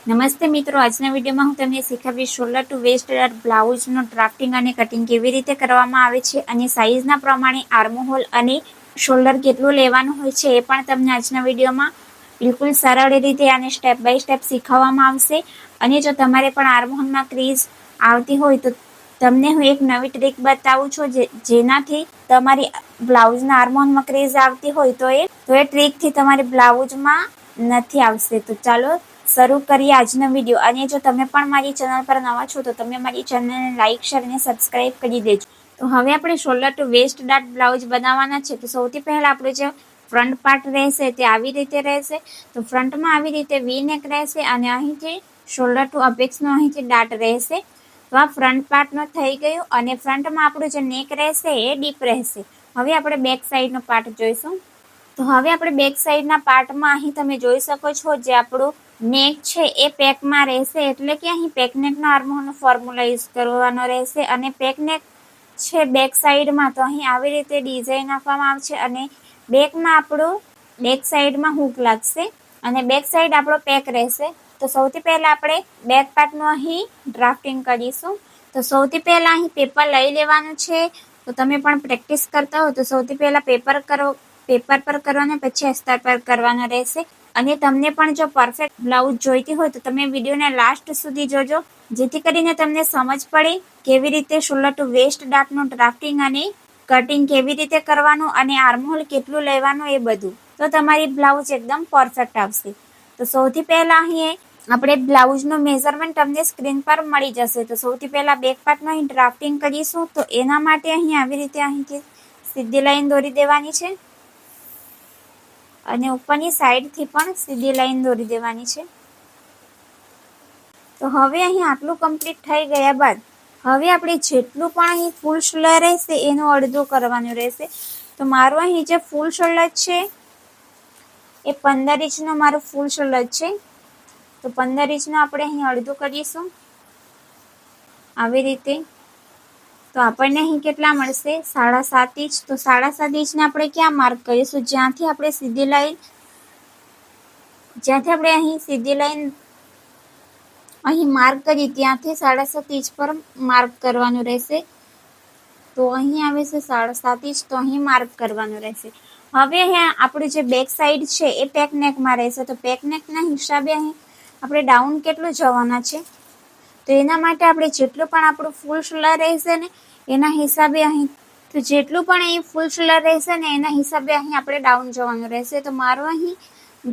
નમસ્તે મિત્રો, આજના વિડીયોમાં હું તમને શીખવીશ શોલ્ડર ટુ વેસ્ટ બ્લાઉઝનો ડ્રાફ્ટિંગ અને કટિંગ કેવી રીતે કરવામાં આવે છે અને સાઇઝના પ્રમાણે આર્મહોલ અને શોલ્ડર કેટલું લેવાનું હોય છે એ પણ તમને આજના વિડીયોમાં બિલકુલ સરળ રીતે અને સ્ટેપ બાય સ્ટેપ શીખવવામાં આવશે. અને જો તમારે પણ આર્મહોલમાં ક્રીઝ આવતી હોય તો તમને હું એક નવી ટ્રીક બતાવું છું જેનાથી તમારી બ્લાઉઝના આર્મહોલમાં ક્રીઝ આવતી હોય તો એ ટ્રીકથી તમારી બ્લાઉઝમાં નથી આવશે. તો ચાલો શરૂ કરીએ આજનો વિડીયો. અને જો તમે પણ મારી ચેનલ પર નવા છો તો તમે મારી ચેનલને લાઇક, શેર અને સબસ્ક્રાઇબ કરી દેજો. તો હવે આપણે shoulder to waist dart blouse બનાવવાના છે. તો સૌથી પહેલા આપણું જે ફ્રન્ટ પાર્ટ રહેશે તે આવી રીતે રહેશે. તો ફ્રન્ટમાં આવી રીતે વી નેક રહેશે અને અહીંથી શોલ્ડર ટુ અપેક્સનો અહીંથી ડાર્ટ રહેશે. તો આ ફ્રન્ટ પાર્ટનું થઈ ગયું. અને ફ્રન્ટમાં આપણું જે નેક રહેશે એ ડીપ રહેશે. હવે આપણે બેક સાઈડનો પાર્ટ જોઈશું. તો હવે આપણે બેક સાઈડના પાર્ટમાં અહીં તમે જોઈ શકો છો જે આપણું નેક છે એ પેકમાં રહેશે, એટલે કે અહીં પેકનેકનો આર્મહોલનો ફોર્મ્યુલા યુઝ કરવાનો રહેશે. અને પેકનેક છે બેક સાઈડમાં, તો અહીં આવી રીતે ડિઝાઇન આપવામાં આવશે અને બેકમાં આપણું બેક સાઈડમાં હૂક લાગશે અને બેક સાઈડ આપણો પેક રહેશે. તો સૌથી પહેલા આપણે બેક પાર્ટનું અહીં ડ્રાફ્ટિંગ કરીશું. તો સૌથી પહેલા અહીં પેપર લઈ લેવાનું છે. તો તમે પણ પ્રેક્ટિસ કરતા હો તો સૌથી પહેલા પેપર પર કરવાનો, પછી અસ્તર પર કરવાનો રહેશે. અને તમને પણ જો પરફેક્ટ બ્લાઉઝ જોઈતી હોય તો તમે વિડીયોને લાસ્ટ સુધી જોજો, જેથી કરીને તમને સમજ પડે કેવી રીતે શોલ્ડર ટુ વેસ્ટ ડાર્ટનું ડ્રાફ્ટિંગ અને કટિંગ કેવી રીતે કરવાનું અને આર્મહોલ કેટલું લેવાનું એ બધું. તો તમારી બ્લાઉઝ એકદમ પરફેક્ટ આવશે. તો સૌથી પહેલા અહીં આપણે બ્લાઉઝનું મેઝરમેન્ટ તમને સ્ક્રીન પર મળી જશે. તો સૌથી પહેલા બેક પાર્ટનું અહીં ડ્રાફ્ટિંગ કરીશું. તો એના માટે અહીં આવી રીતે અહીંથી સીધી લાઈન દોરી દેવાની છે અને ઉપરની સાઈડથી પણ સીધી લાઈન દોરી દેવાની છે. તો હવે અહીં આટલું કમ્પ્લીટ થઈ ગયા બાદ હવે આપણે જેટલું પણ અહીં ફૂલ શોલ્ડર રહેશે એનું અડધું કરવાનું રહેશે. તો મારું અહીં જે ફૂલ શોલ્ડર છે એ 15 ઇંચનો મારું ફૂલ શોલ્ડર છે. તો 15 ઇંચનું આપણે અહીં અડધું કરીશું આવી રીતે. તો આપણને અહીં કેટલા મળશે? 7.5 ઇંચ. તો 7.5 ઇંચને આપણે ક્યાં માર્ક કરીશું? જ્યાંથી આપણે અહીં સીધી લાઈન અહીં માર્ક કરી ત્યાંથી 7.5 ઇંચ પર માર્ક કરવાનું રહેશે. તો અહીં આવે છે 7.5 ઇંચ, તો અહીં માર્ક કરવાનું રહેશે. હવે અહીં આપણું જે બેક સાઈડ છે એ પેક નેકમાં રહેશે. તો પેક નેકના હિસાબે અહીં આપણે ડાઉન કેટલું જવાના છે, તો એના માટે આપણે જેટલું પણ આપણું ફૂલ શોલ્ડર રહેશે ને એના હિસાબે અહીં જેટલું પણ અહીં ફૂલ શોલ્ડર રહેશે ને એના હિસાબે અહીં આપણે ડાઉન જવાનું રહેશે. તો મારું અહીં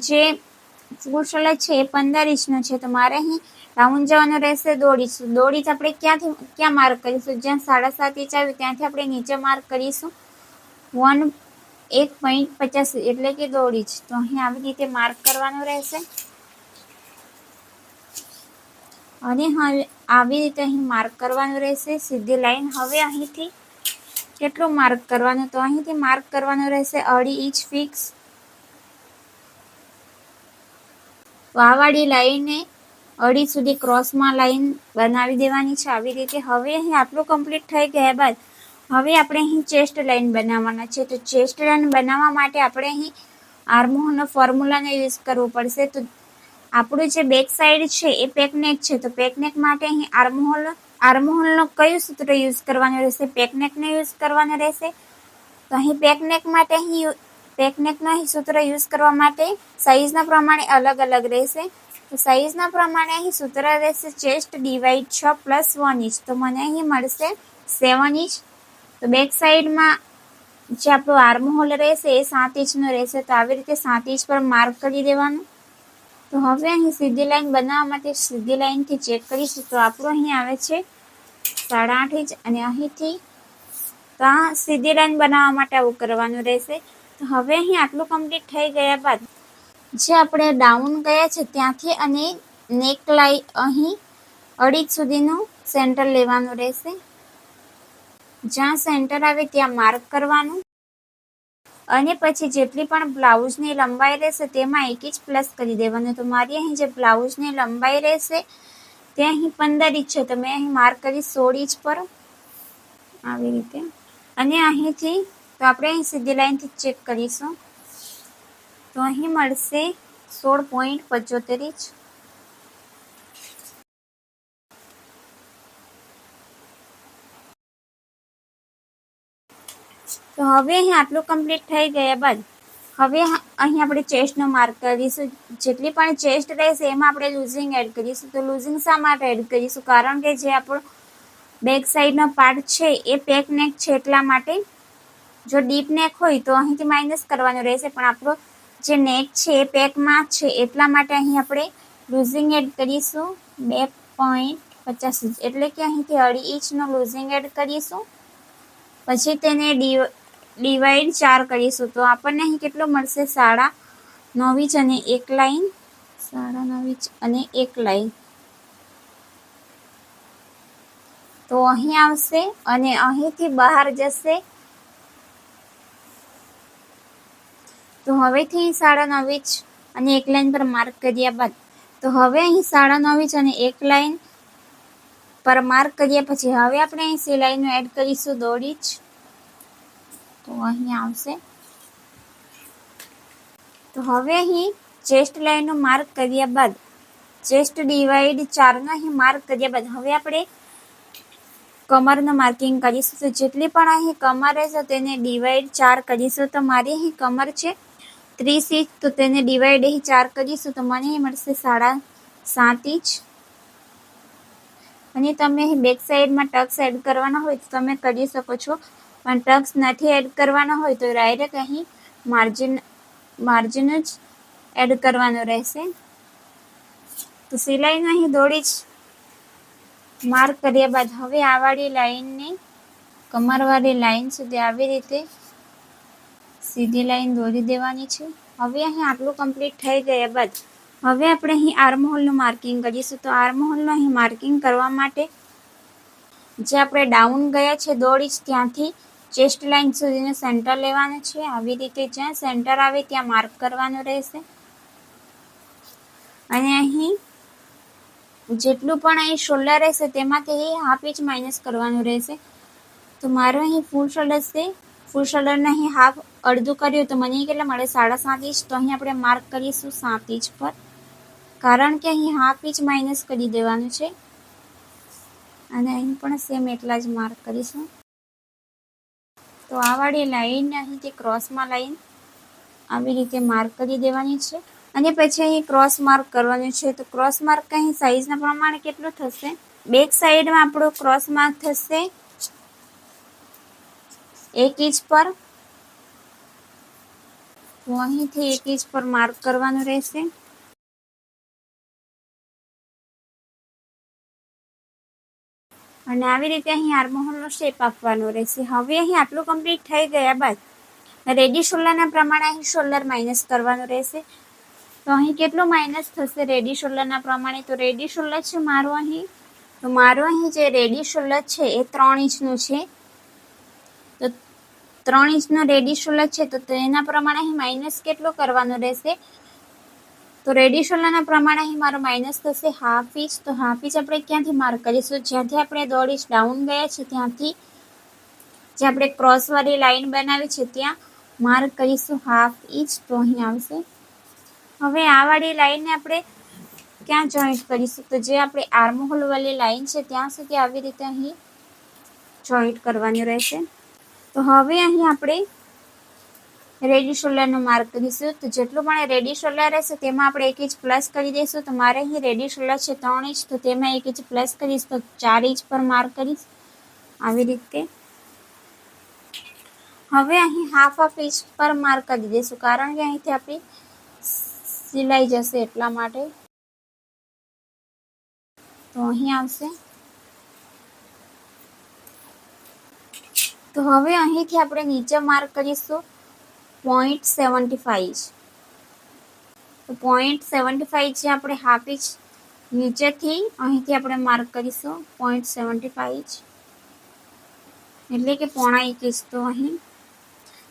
જે ફૂલ શોલ્ડર છે એ 15 ઇંચનો છે. તો મારે અહીં ડાઉન જવાનું રહેશે 1.5 ઇંચ. 1.5 ઇંચ આપણે ક્યાં માર્ક કરીશું? જ્યાં 7.5 ઇંચ આવ્યું ત્યાંથી આપણે નીચે માર્ક કરીશું 1.50 એટલે કે 1.5 ઇંચ. તો અહીં આવી રીતે માર્ક કરવાનું રહેશે. અને હવે આવી રીતે અહીં માર્ક કરવાનું રહેશે સીધી લાઈન. હવે અહીંથી કેટલું માર્ક કરવાનું? તો અહીંથી માર્ક કરવાનું રહેશે 2.5 ઇંચ ફિક્સ. તો આ વાળી લાઈને 2.5 ઇંચ સુધી ક્રોસમાં લાઈન બનાવી દેવાની છે આવી રીતે. હવે અહીં આટલું કમ્પ્લીટ થઈ ગયા બાદ હવે આપણે અહીં ચેસ્ટ લાઈન બનાવવાના છે. તો ચેસ્ટ લાઈન બનાવવા માટે આપણે અહીં આર્મહોલનો ફોર્મ્યુલાને યુઝ કરવો પડશે. તો આપણું જે બેક સાઈડ છે એ પેકનેક છે. તો પેકનેક માટે અહીં આર્મહોલનો કયું સૂત્ર યુઝ કરવાનું રહેશે? પેકનેકને યુઝ કરવાનું રહેશે. તો અહીં પેકનેક માટે પેકનેકનો અહીં સૂત્ર યુઝ કરવા માટે સાઈઝના પ્રમાણે અલગ અલગ રહેશે. તો સાઈઝના પ્રમાણે અહીં સૂત્ર રહેશે ચેસ્ટ ડિવાઈડ 6 + 1 ઇંચ. તો મને અહીં મળશે 7 ઇંચ. તો બેક સાઈડમાં જે આપણું આર્મહોલ રહેશે એ 7 ઇંચનો રહેશે. તો આવી રીતે 7 ઇંચ પર માર્ક કરી દેવાનું. તો હવે અહીં સીધી લાઈન બનાવવા માટે સીધી લાઈનથી ચેક કરીશું. તો આપણું અહીં આવે છે 8.5 ઇંચ અને અહીંથી તો આ સીધી લાઈન બનાવવા માટે આવું કરવાનું રહેશે. તો હવે અહીં આટલું કમ્પ્લીટ થઈ ગયા બાદ જે આપણે ડાઉન ગયા છે ત્યાંથી અને નેક લાઈન અહીં 2.5 ઇંચ સુધીનું સેન્ટર લેવાનું રહેશે. જ્યાં સેન્ટર આવે ત્યાં માર્ક કરવાનું અને પછી જેટલી પણ બ્લાઉઝની લંબાઈ રહેશે તેમાં 1 ઇંચ પ્લસ કરી દેવાનું. તો મારી અહીં જે બ્લાઉઝની લંબાઈ રહેશે તે અહીં 15 ઇંચ છે. તો મેં અહીં માર્ક કરી 16 ઇંચ પર આવી રીતે. અને અહીંથી તો આપણે અહીં સીધી લાઈનથી ચેક કરીશું. તો અહીં મળશે 16.75 ઇંચ. તો હવે અહીં આટલું કમ્પ્લીટ થઈ ગયા બાદ હવે અહીં આપણે ચેસ્ટનો માર્ક કરીશું. જેટલી પણ ચેસ્ટ રહેશે એમાં આપણે લૂઝિંગ એડ કરીશું. તો લૂઝિંગ શા માટે એડ કરીશું? કારણ કે જે આપણો બેક સાઈડનો પાર્ટ છે એ પેક નેક છે એટલા માટે. જો ડીપ નેક હોય તો અહીંથી માઇનસ કરવાનું રહેશે, પણ આપણો જે નેક છે એ પેકમાં છે એટલા માટે અહીં આપણે લૂઝિંગ એડ કરીશું 2.50 ઇંચ, એટલે કે અહીંથી 2.5 ઇંચનો લૂઝિંગ એડ કરીશું. પછી તેને ડિવાઈડ 4 કરીશું. તો આપણને અહીં કેટલો મળશે? 9.5 ઇંચ અને એક લાઈન, 9.5 ઇંચ અને એક લાઈન. તો અહીં આવશે અને અહીંથી બહાર જશે. તો હવેથી 9.5 ઇંચ અને એક લાઈન પર માર્ક કર્યા બાદ તો હવે અહીં 9.5 ઇંચ અને એક લાઈન પર માર્ક કર્યા પછી હવે આપણે અહીં સિલાઈનું એડ કરીશું 1.5 ઇંચ. તો અહીં આવશે. તો હવે અહીં ચેસ્ટ લાઈનનો માર્ક કર્યા બાદ ચેસ્ટ ડિવાઈડ 4નો અહીં માર્ક કર્યા બાદ હવે આપણે કમરનું માર્કિંગ કરીશું. તો જેટલી પણ અહીં કમર રહેશે તેને ડિવાઈડ 4 કરીશું. તો મારી અહીં કમર છે 30 ઇંચ, તો તેને ડિવાઈડ અહીં 4 કરીશું તો મને અહીં મળશે 7.5 ઇંચ. અને તમે અહીં બેક સાઈડમાં ટક્સ એડ કરવાના હોય તો તમે કરી શકો છો, પણ ટક્સ નથી એડ કરવાના હોય તો ડાયરેક્ટ અહીં માર્જિન જ એડ કરવાનું રહેશે. તો સિલાઈનું અહીં 1.5 ઇંચ માર્ક કર્યા બાદ હવે આ વાળી લાઈનને કમરવાળી લાઈન સુધી આવી રીતે સીધી લાઈન દોરી દેવાની છે. હવે અહીં આટલું કમ્પ્લીટ થઈ ગયા બાદ હવે આપણે અહીં આર્મહોલનું માર્કિંગ કરીશું. તો આર્મહોલનું અહીં માર્કિંગ કરવા માટે જે આપણે ડાઉન ગયા છે 1.5 ઇંચ ત્યાંથી ચેસ્ટ લાઈન સુધીનું સેન્ટર લેવાનું છે. આવી રીતે જ્યાં સેન્ટર આવે ત્યાં માર્ક કરવાનું રહેશે. અને અહીં જેટલું પણ અહીં શોલ્ડર રહેશે તેમાંથી 1/2 ઇંચ માઇનસ કરવાનું રહેશે. તો મારું અહીં ફૂલ શોલ્ડર છે, ફૂલ શોલ્ડરને અહીં હાફ અડધું કર્યું તો મને કેટલા મળે? 7.5 ઇંચ. તો અહીં આપણે માર્ક કરીશું 7 ઇંચ પર, કારણ કે અહીં 1/2 ઇંચ માઇનસ કરી દેવાનું છે. અને અહીં પણ સેમ એટલા જ માર્ક કરીશું. તો આ વાળી લાઈનને અહીંથી ક્રોસમાં લાઈન આવી રીતે માર્ક કરી દેવાની છે. અને પછી અહીં ક્રોસ માર્ક કરવાનું છે. તો ક્રોસ માર્ક અહીં સાઈઝના પ્રમાણે કેટલું થશે? બેક સાઈડમાં આપણું ક્રોસ માર્ક થશે 1 ઇંચ પર. તો અહીંથી 1 ઇંચ પર માર્ક કરવાનું રહેશે. અને આવી રીતે અહીં આર્મહોલનો શેપ આપવાનો રહેશે. હવે અહીં આટલું કમ્પ્લીટ થઈ ગયા બાદ રેડી શોલ્ડરના પ્રમાણે અહીં શોલ્ડર માઇનસ કરવાનું રહેશે. તો અહીં કેટલું માઇનસ થશે રેડી શોલ્ડરના પ્રમાણે? તો રેડી શોલ્ડર છે મારું અહીં, તો મારું અહીં જે રેડી શોલ્ડર છે એ 3 ઇંચનું છે. તો 3 ઇંચનો રેડી શોલ્ડર છે તો તેના પ્રમાણે અહીં માઇનસ કેટલો કરવાનો રહેશે? તો રેડી શોલ્ડરના પ્રમાણે અહીં મારો માઇનસ થશે 1/2 ઇંચ. તો 1/2 ઇંચ આપણે ક્યાંથી માર્ક કરીશું? જ્યાંથી આપણે 1.5 ઇંચ ડાઉન ગયા છે ત્યાંથી જે આપણે ક્રોસવાળી લાઈન બનાવી છે ત્યાં માર્ક કરીશું 1/2 ઇંચ. તો અહીં આવશે. હવે આ વાળી લાઈનને આપણે ક્યાં જોઈન્ટ કરીશું? તો જે આપણે આર્મહોલ વાળી લાઈન છે ત્યાં સુધી આવી રીતે અહીં જોઈન્ટ કરવાની રહેશે. તો હવે અહીં આપણે રેડી શોલ્ડરનું માર્ક કરીશું. તો જેટલું પણ રેડી શોલ્ડર રહેશે તેમાં આપણે 1 ઇંચ પ્લસ કરી દઈશું. તો મારે અહીં રેડી શોલ્ડર છે 3 ઇંચ, તો તેમાં 1 ઇંચ પ્લસ કરીશ તો 4 ઇંચ પર માર્ક કરીશ આવી રીતે. હવે અહીં 1/2 ઇંચ પર માર્ક કરી દઈશું, કારણ કે અહીંથી આપણી સિલાઈ જશે એટલા માટે. તો અહીં આવશે. તો હવે અહીંથી આપણે નીચે માર્ક કરીશું 0.75 ઇંચ. તો 0.75 છે આપણે 1/2 ઇંચ નીચેથી અહીંથી આપણે માર્ક કરીશું 0.75 ઇંચ, એટલે કે 0.5 ઇંચ. તો અહીં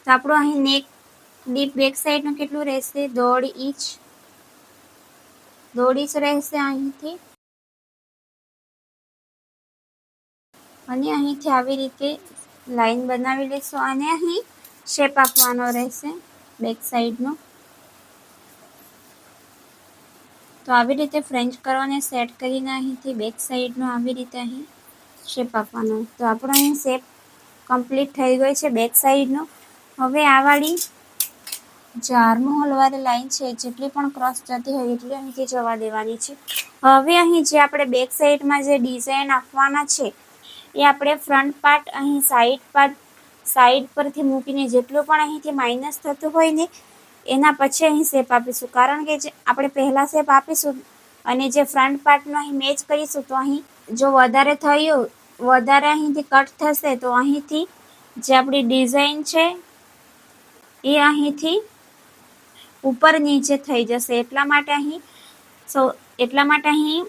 તો આપણું અહીં નેક ડીપ બેક સાઈડનું કેટલું રહેશે? 1.5 ઇંચ. 1.5 ઇંચ રહેશે અહીંથી. અને અહીંથી આવી રીતે લાઈન બનાવી લઈશું અને અહીં શેપ આપવાનો રહેશે બેક સાઈડનો. તો આવી રીતે ફ્રેન્ચ કરવાને સેટ કરીને અહીંથી બેક સાઈડનો આવી રીતે અહીં શેપ આપવાનો. તો આપણો અહીં શેપ કમ્પ્લીટ થઈ ગઈ છે બેક સાઈડનો. હવે આ વાળી જે આર્મહોલ વાળી લાઈન છે જેટલી પણ ક્રોસ જતી હોય એટલી અહીંથી જવા દેવાની છે. હવે અહીં જે આપણે બેક સાઈડમાં જે ડિઝાઇન આપવાના છે એ આપણે ફ્રન્ટ પાર્ટ અહીં સાઈડ પરથી મૂકીને જેટલું પણ અહીંથી માઇનસ થતું હોય ને એના પછી અહીં શેપ આપીશું. કારણ કે જે આપણે પહેલા શેપ આપીશું અને જે ફ્રન્ટ પાર્ટનો અહીં મેચ કરીશું તો અહીં જો વધારે અહીંથી કટ થશે તો અહીંથી જે આપણી ડિઝાઇન છે એ અહીંથી ઉપર નીચે થઈ જશે. એટલા માટે અહીં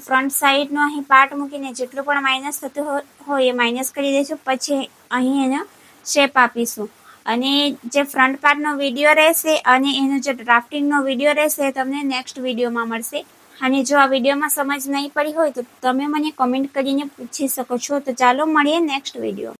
ફ્રન્ટ સાઈડનો અહીં પાર્ટ મૂકીને જેટલું પણ માઇનસ થતું હોય એ માઇનસ કરી દઈશું. પછી અહીં એનો શેપ આપીશું. અને જે ફ્રન્ટ પાર્ટનો વિડીયો રહેશે અને એનો જે ડ્રાફ્ટિંગનો વિડીયો રહેશે તમને નેક્સ્ટ વિડીયોમાં મળશે. અને જો આ વિડીયોમાં સમજ નહીં પડી હોય તો તમે મને કોમેન્ટ કરીને પૂછી શકો છો. તો ચાલો મળીએ નેક્સ્ટ વિડીયો.